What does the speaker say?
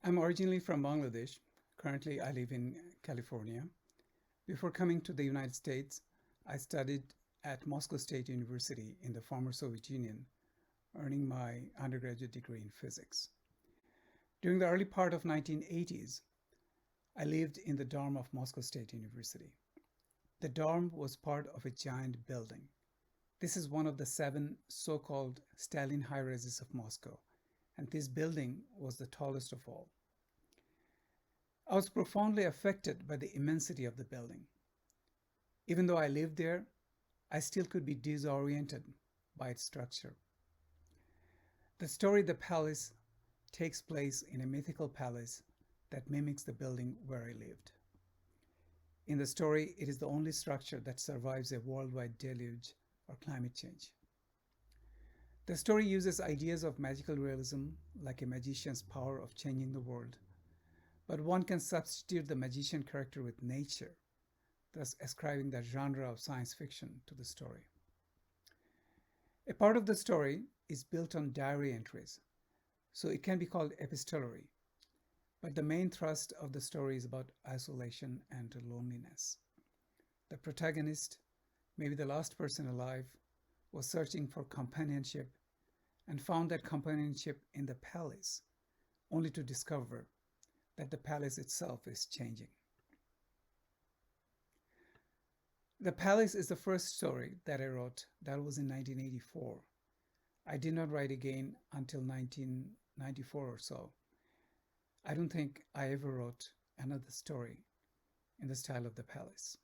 I'm originally from Bangladesh. Currently, I live in California. Before coming to the United States, I studied at Moscow State University in the former Soviet Union, earning my undergraduate degree in physics. During the early part of 1980s, I lived in the dorm of Moscow State University. The dorm was part of a giant building. This is one of the seven so-called Stalin high-rises of Moscow, and this building was the tallest of all. I was profoundly affected by the immensity of the building. Even though I lived there, I still could be disoriented by its structure. The story The Palace takes place in a mythical palace that mimics the building where I lived. In the story, it is the only structure that survives a worldwide deluge or climate change. The story uses ideas of magical realism, like a magician's power of changing the world, but one can substitute the magician character with nature, thus ascribing that genre of science fiction to the story. A part of the story is built on diary entries, so it can be called epistolary, but the main thrust of the story is about isolation and loneliness. The protagonist, maybe the last person alive, was searching for companionship and found that companionship in the palace, only to discover that the palace itself is changing. The Palace is the first story that I wrote. That was in 1984. I did not write again until 1994 or so. I don't think I ever wrote another story in the style of The Palace.